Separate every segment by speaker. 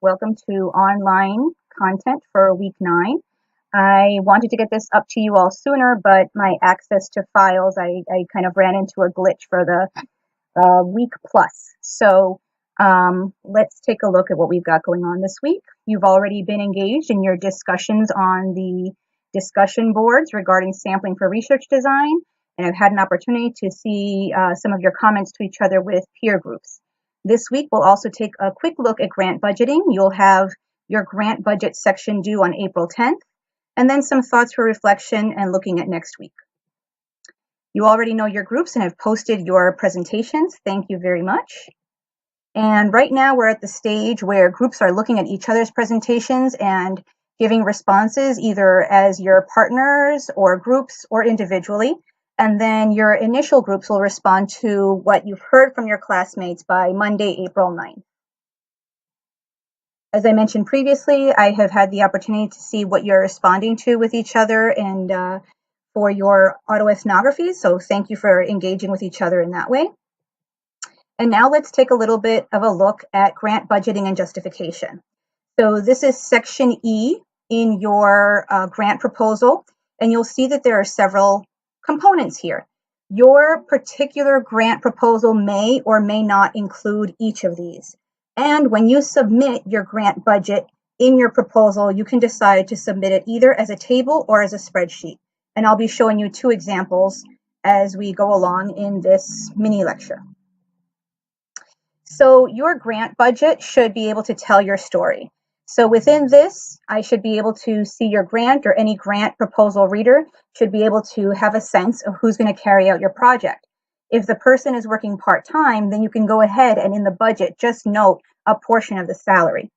Speaker 1: Welcome to online content for week 9. I wanted to get this up to you all sooner, but my access to files, I kind of ran into a glitch for the week plus. Let's take a look at what we've got going on this week. You've already been engaged in your discussions on the discussion boards regarding sampling for research design, and I've had an opportunity to see some of your comments to each other with peer groups. This week, we'll also take a quick look at grant budgeting. You'll have your grant budget section due on April 10th, and then some thoughts for reflection and looking at next week. You already know your groups and have posted your presentations. Thank you very much. And right now we're at the stage where groups are looking at each other's presentations and giving responses either as your partners or groups or individually. And then your initial groups will respond to what you've heard from your classmates by Monday, April 9th. As I mentioned previously, I have had the opportunity to see what you're responding to with each other and for your autoethnography. So thank you for engaging with each other in that way. And now let's take a little bit of a look at grant budgeting and justification. So this is section E in your grant proposal, and you'll see that there are several components here. Your particular grant proposal may or may not include each of these. And when you submit your grant budget in your proposal, you can decide to submit it either as a table or as a spreadsheet. And I'll be showing you 2 examples as we go along in this mini lecture. So your grant budget should be able to tell your story. So within this, I should be able to see your grant, or any grant proposal reader should be able to have a sense of who's going to carry out your project. If the person is working part-time, then you can go ahead and in the budget just note a portion of the salary.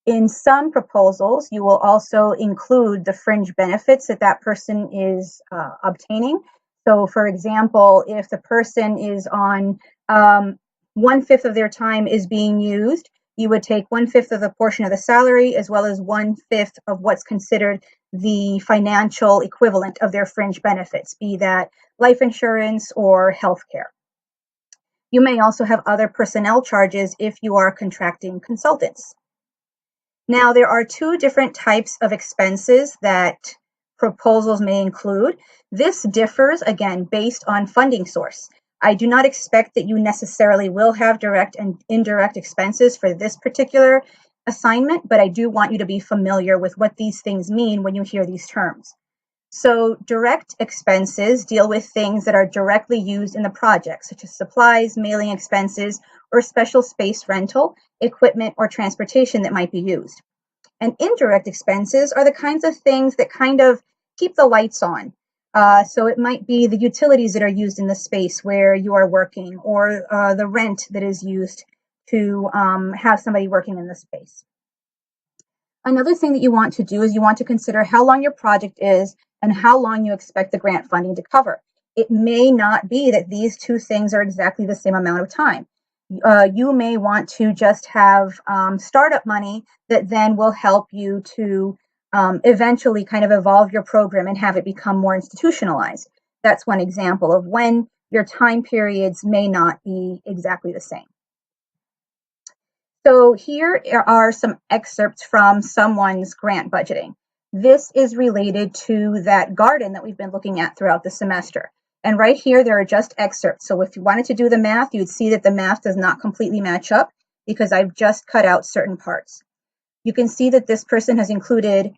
Speaker 1: In some proposals, you will also include the fringe benefits that that person is obtaining. So for example, if the person is on 1/5 of their time is being used, you would take 1/5 of the portion of the salary as well as 1/5 of what's considered the financial equivalent of their fringe benefits, be that life insurance or healthcare. You may also have other personnel charges if you are contracting consultants. Now, there are 2 different types of expenses that proposals may include. This differs, again, based on funding source. I do not expect that you necessarily will have direct and indirect expenses for this particular assignment, but I do want you to be familiar with what these things mean when you hear these terms. So direct expenses deal with things that are directly used in the project, such as supplies, mailing expenses, or special space rental, equipment, or transportation that might be used. And indirect expenses are the kinds of things that kind of keep the lights on. So it might be the utilities that are used in the space where you are working, or the rent that is used to have somebody working in the space. Another thing that you want to do is you want to consider how long your project is and how long you expect the grant funding to cover. It may not be that these 2 things are exactly the same amount of time. You may want to just have startup money that then will help you to eventually kind of evolve your program and have it become more institutionalized. That's one example of when your time periods may not be exactly the same. So here are some excerpts from someone's grant budgeting. This is related to that garden that we've been looking at throughout the semester. And right here, there are just excerpts. So if you wanted to do the math, you'd see that the math does not completely match up because I've just cut out certain parts. You can see that this person has included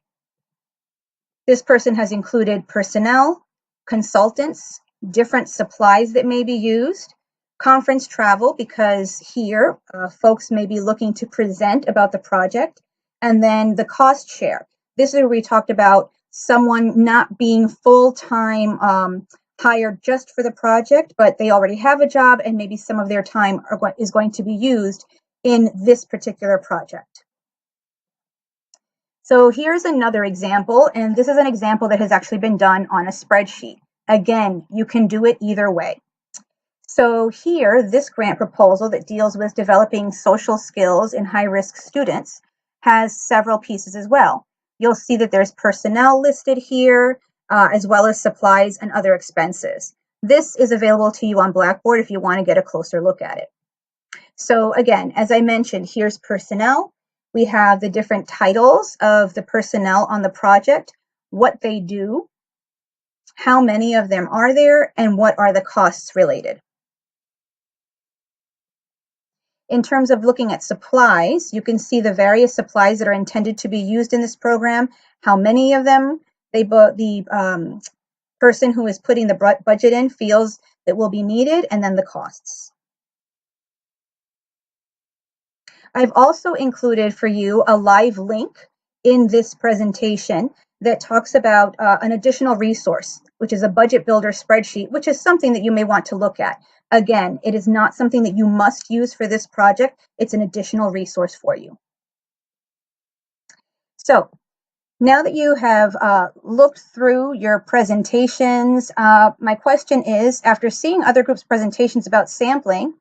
Speaker 1: personnel, consultants, different supplies that may be used, conference travel, because here folks may be looking to present about the project, and then the cost share. This is where we talked about someone not being full-time hired just for the project, but they already have a job and maybe some of their time is going to be used in this particular project. So here's another example, and this is an example that has actually been done on a spreadsheet. Again, you can do it either way. So here, this grant proposal that deals with developing social skills in high-risk students has several pieces as well. You'll see that there's personnel listed here, as well as supplies and other expenses. This is available to you on Blackboard if you want to get a closer look at it. So again, as I mentioned, here's personnel. We have the different titles of the personnel on the project, what they do, how many of them are there, and what are the costs related. In terms of looking at supplies, you can see the various supplies that are intended to be used in this program, how many of them the person who is putting the budget in feels that will be needed, and then the costs. I've also included for you a live link in this presentation that talks about an additional resource, which is a budget builder spreadsheet, which is something that you may want to look at. Again, it is not something that you must use for this project. It's an additional resource for you. So now that you have looked through your presentations, my question is, after seeing other groups' presentations about sampling,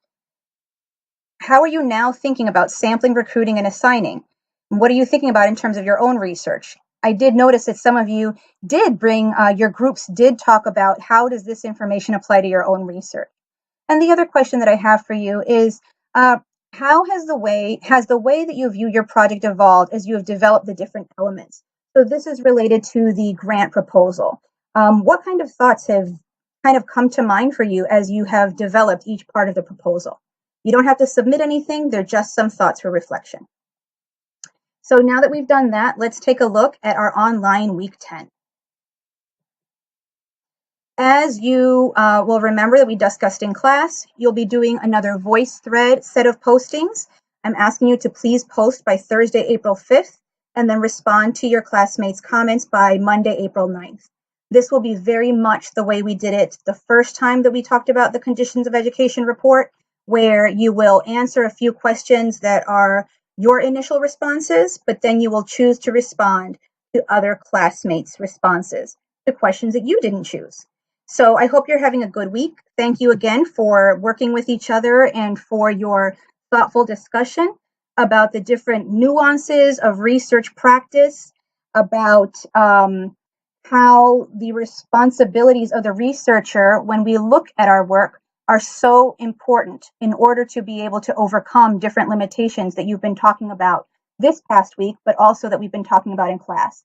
Speaker 1: how are you now thinking about sampling, recruiting, and assigning? What are you thinking about in terms of your own research? I did notice that some of you did bring, your groups did talk about how does this information apply to your own research. And the other question that I have for you is, how has the way that you view your project evolved as you have developed the different elements? So this is related to the grant proposal. What kind of thoughts have kind of come to mind for you as you have developed each part of the proposal? You don't have to submit anything, they're just some thoughts for reflection. So now that we've done that, let's take a look at our online week 10. As you will remember that we discussed in class, you'll be doing another VoiceThread set of postings. I'm asking you to please post by Thursday, April 5th, and then respond to your classmates' comments by Monday, April 9th. This will be very much the way we did it the first time that we talked about the Conditions of Education report, where you will answer a few questions that are your initial responses, but then you will choose to respond to other classmates' responses to questions that you didn't choose. So I hope you're having a good week. Thank you again for working with each other and for your thoughtful discussion about the different nuances of research practice, about how the responsibilities of the researcher when we look at our work are so important in order to be able to overcome different limitations that you've been talking about this past week, but also that we've been talking about in class.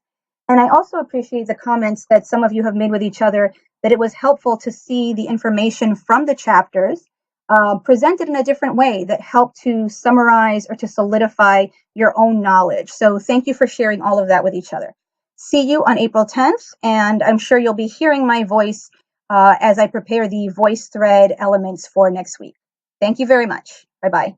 Speaker 1: And I also appreciate the comments that some of you have made with each other that it was helpful to see the information from the chapters presented in a different way that helped to summarize or to solidify your own knowledge. So thank you for sharing all of that with each other. See you on April 10th, and I'm sure you'll be hearing my voice as I prepare the VoiceThread elements for next week. Thank you very much. Bye-bye.